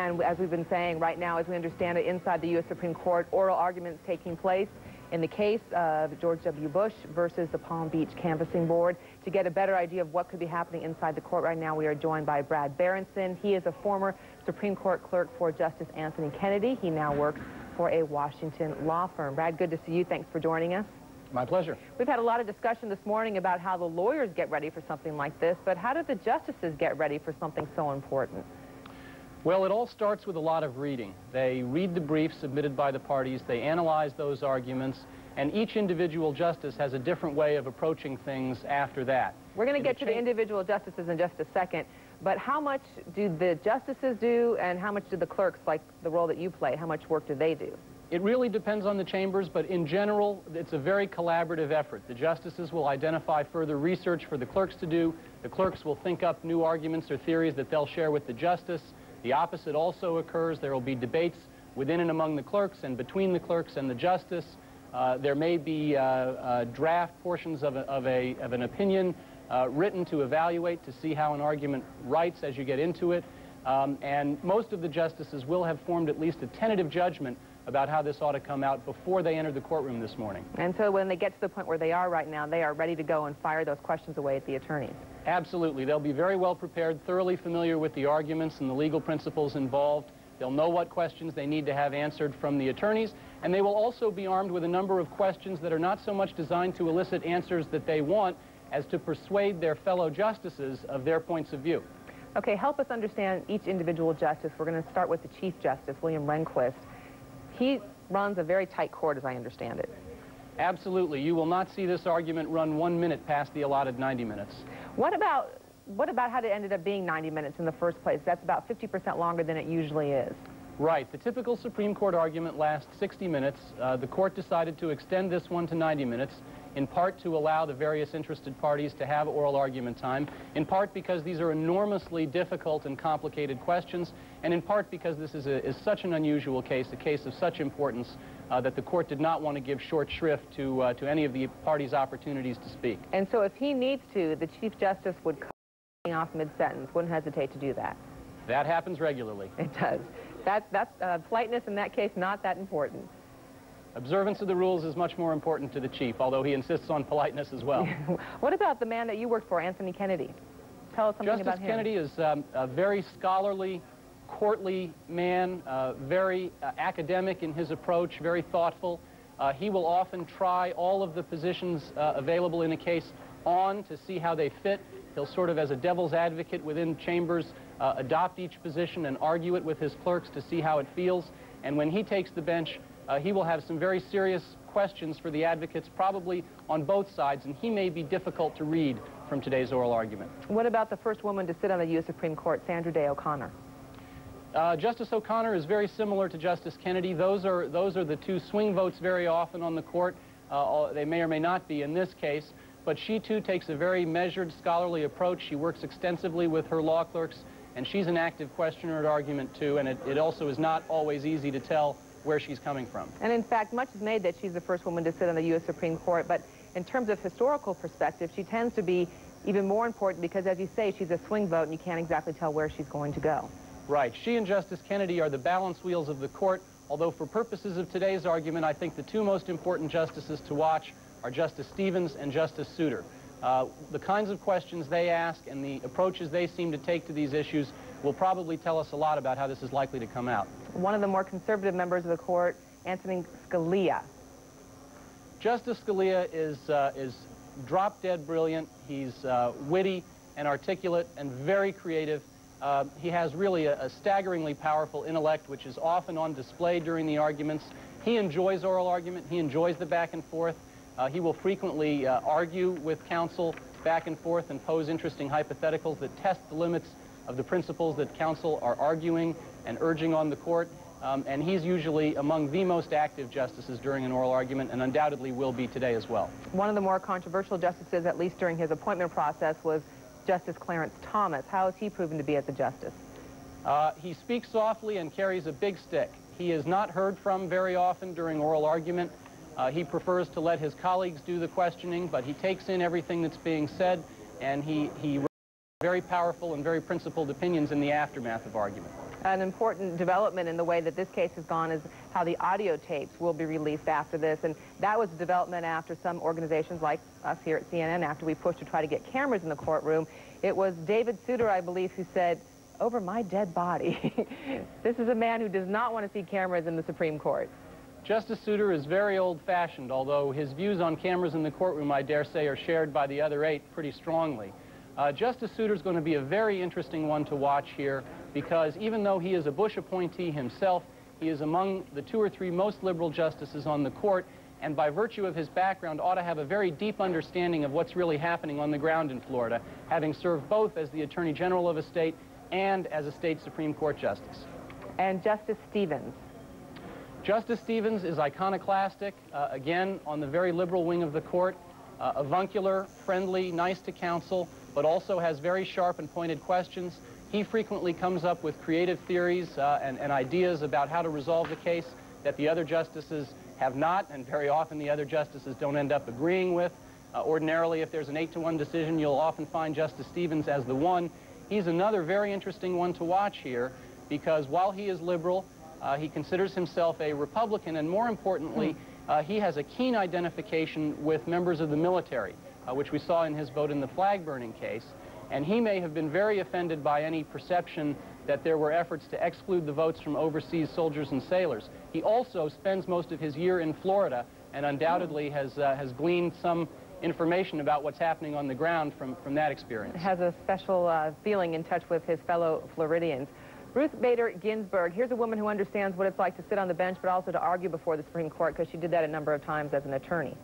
And as we've been saying, right now, as we understand it, inside the U.S. Supreme Court, oral arguments taking place in the case of George W. Bush versus the Palm Beach Canvassing Board. To get a better idea of what could be happening inside the court right now, we are joined by Brad Berenson. He is a former Supreme Court clerk for Justice Anthony Kennedy. He now works for a Washington law firm. Brad, good to see you. Thanks for joining us. My pleasure. We've had a lot of discussion this morning about how the lawyers get ready for something like this, but how do the justices get ready for something so important? Well, it all starts with a lot of reading. They read the briefs submitted by the parties, they analyze those arguments, and each individual justice has a different way of approaching things after that. We're going to get to the individual justices in just a second, but how much do the justices do, and how much do the clerks, like the role that you play, how much work do they do? It really depends on the chambers, but in general, it's a very collaborative effort. The justices will identify further research for the clerks to do. The clerks will think up new arguments or theories that they'll share with the justice. The opposite also occurs. There will be debates within and among the clerks and between the clerks and the justice. There may be draft portions of an opinion written to evaluate to see how an argument writes as you get into it. And most of the justices will have formed at least a tentative judgment about how this ought to come out before they enter the courtroom this morning. And so when they get to the point where they are right now, they are ready to go and fire those questions away at the attorneys. Absolutely. They'll be very well prepared, thoroughly familiar with the arguments and the legal principles involved. They'll know what questions they need to have answered from the attorneys, and they will also be armed with a number of questions that are not so much designed to elicit answers that they want as to persuade their fellow justices of their points of view. Okay, help us understand each individual justice. We're going to start with the Chief Justice, William Rehnquist. He runs a very tight court, as I understand it. Absolutely. You will not see this argument run 1 minute past the allotted 90 minutes. What about how it ended up being 90 minutes in the first place? That's about 50% longer than it usually is. Right. The typical Supreme Court argument lasts 60 minutes. The court decided to extend this one to 90 minutes, in part to allow the various interested parties to have oral argument time, in part because these are enormously difficult and complicated questions, and in part because this is such an unusual case, a case of such importance, that the court did not want to give short shrift to any of the parties' opportunities to speak. And so if he needs to, the Chief Justice would cut off mid-sentence, wouldn't hesitate to do that. That happens regularly. It does. That's politeness in that case, not that important. Observance of the rules is much more important to the chief, although he insists on politeness as well. What about the man that you worked for, Anthony Kennedy? Tell us something about him. Justice Kennedy is a very scholarly, courtly man, very academic in his approach, very thoughtful. He will often try all of the positions available in a case on to see how they fit. He'll sort of, as a devil's advocate within chambers, adopt each position and argue it with his clerks to see how it feels. And when he takes the bench, he will have some very serious questions for the advocates, probably on both sides, and he may be difficult to read from today's oral argument. What about the first woman to sit on the U.S. Supreme Court, Sandra Day O'Connor? Justice O'Connor is very similar to Justice Kennedy. Those are the two swing votes very often on the court. They may or may not be in this case, but she too takes a very measured, scholarly approach. She works extensively with her law clerks, and she's an active questioner at argument too, and it also is not always easy to tell where she's coming from. And in fact, much is made that she's the first woman to sit on the U.S. Supreme Court, but in terms of historical perspective, she tends to be even more important because, as you say, she's a swing vote and you can't exactly tell where she's going to go. Right. She and Justice Kennedy are the balance wheels of the court, although for purposes of today's argument, I think the two most important justices to watch are Justice Stevens and Justice Souter. The kinds of questions they ask and the approaches they seem to take to these issues will probably tell us a lot about how this is likely to come out. One of the more conservative members of the court, Antonin Scalia. Justice Scalia is drop-dead brilliant. He's witty and articulate and very creative. He has really a staggeringly powerful intellect, which is often on display during the arguments. He enjoys oral argument. He enjoys the back and forth. He will frequently argue with counsel back and forth and pose interesting hypotheticals that test the limits of the principles that counsel are arguing and urging on the court. And he's usually among the most active justices during an oral argument, and undoubtedly will be today as well. One of the more controversial justices, at least during his appointment process, was Justice Clarence Thomas. How has he proven to be as a justice? He speaks softly and carries a big stick. He is not heard from very often during oral argument. He prefers to let his colleagues do the questioning, but he takes in everything that's being said, and he very powerful and very principled opinions in the aftermath of argument. An important development in the way that this case has gone is how the audio tapes will be released after this, and that was a development after some organizations like us here at CNN, after we pushed to try to get cameras in the courtroom. It was David Souter, I believe, who said, "Over my dead body." This is a man who does not want to see cameras in the Supreme Court. Justice Souter is very old-fashioned, although his views on cameras in the courtroom, I dare say, are shared by the other 8 pretty strongly. Justice Souter is going to be a very interesting one to watch here, because even though he is a Bush appointee himself, he is among the 2 or 3 most liberal justices on the court, and by virtue of his background ought to have a very deep understanding of what's really happening on the ground in Florida, having served both as the Attorney General of a state and as a state Supreme Court justice. And Justice Stevens. Justice Stevens is iconoclastic, again, on the very liberal wing of the court, avuncular, friendly, nice to counsel, but also has very sharp and pointed questions. He frequently comes up with creative theories and ideas about how to resolve the case that the other justices have not, and very often the other justices don't end up agreeing with. Ordinarily, if there's an 8-to-1 decision, you'll often find Justice Stevens as the one. He's another very interesting one to watch here, because while he is liberal, he considers himself a Republican, and more importantly, he has a keen identification with members of the military, which we saw in his vote in the flag-burning case. And he may have been very offended by any perception that there were efforts to exclude the votes from overseas soldiers and sailors. He also spends most of his year in Florida, and undoubtedly has gleaned some information about what's happening on the ground from that experience. Has a special feeling in touch with his fellow Floridians. Ruth Bader Ginsburg, here's a woman who understands what it's like to sit on the bench, but also to argue before the Supreme Court, because she did that a number of times as an attorney.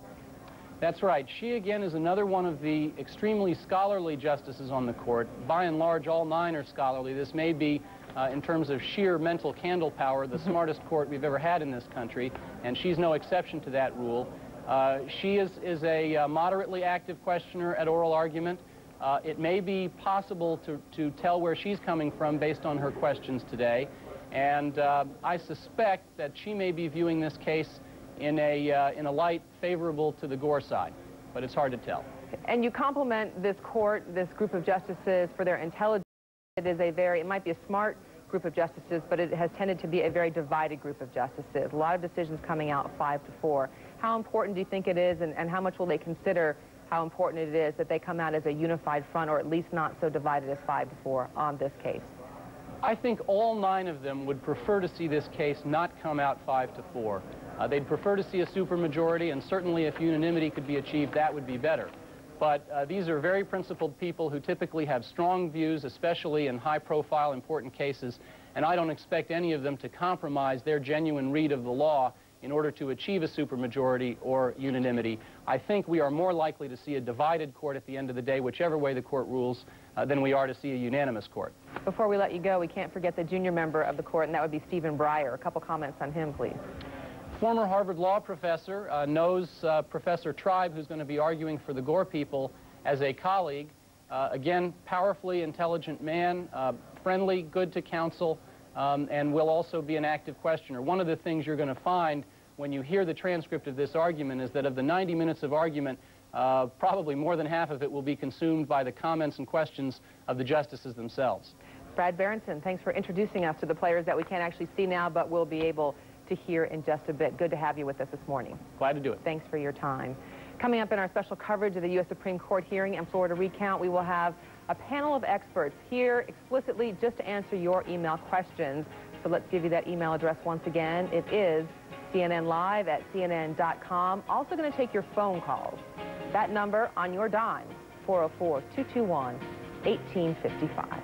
That's right. She, again, is another one of the extremely scholarly justices on the court. By and large, all 9 are scholarly. This may be, in terms of sheer mental candle power, the smartest court we've ever had in this country, and she's no exception to that rule. She is a moderately active questioner at oral argument. It may be possible to tell where she's coming from based on her questions today, and I suspect that she may be viewing this case in a light favorable to the Gore side, but it's hard to tell. And you compliment this court, this group of justices, for their intelligence. It might be a smart group of justices, but it has tended to be a very divided group of justices. A lot of decisions coming out 5-4. How important do you think it is, and how much will they consider how important it is that they come out as a unified front, or at least not so divided as 5-4 on this case? I think all 9 of them would prefer to see this case not come out 5-4. They'd prefer to see a supermajority, and certainly if unanimity could be achieved, that would be better. But these are very principled people who typically have strong views, especially in high-profile, important cases, and I don't expect any of them to compromise their genuine read of the law in order to achieve a supermajority or unanimity. I think we are more likely to see a divided court at the end of the day, whichever way the court rules, than we are to see a unanimous court. Before we let you go, we can't forget the junior member of the court, and that would be Stephen Breyer. A couple comments on him, please. Former Harvard law professor, knows Professor Tribe, who's going to be arguing for the Gore people, as a colleague. Again, powerfully intelligent man, friendly, good to counsel, and will also be an active questioner. One of the things you're going to find when you hear the transcript of this argument is that of the 90 minutes of argument, probably more than half of it will be consumed by the comments and questions of the justices themselves. Brad Berenson, thanks for introducing us to the players that we can't actually see now, but we'll be able to hear in just a bit. Good to have you with us this morning. Glad to do it. Thanks for your time. Coming up in our special coverage of the U.S. Supreme Court hearing and Florida recount, we will have a panel of experts here explicitly just to answer your email questions. So let's give you that email address once again. It is cnnlive@cnn.com. Also going to take your phone calls. That number on your dime, 404-221-1855.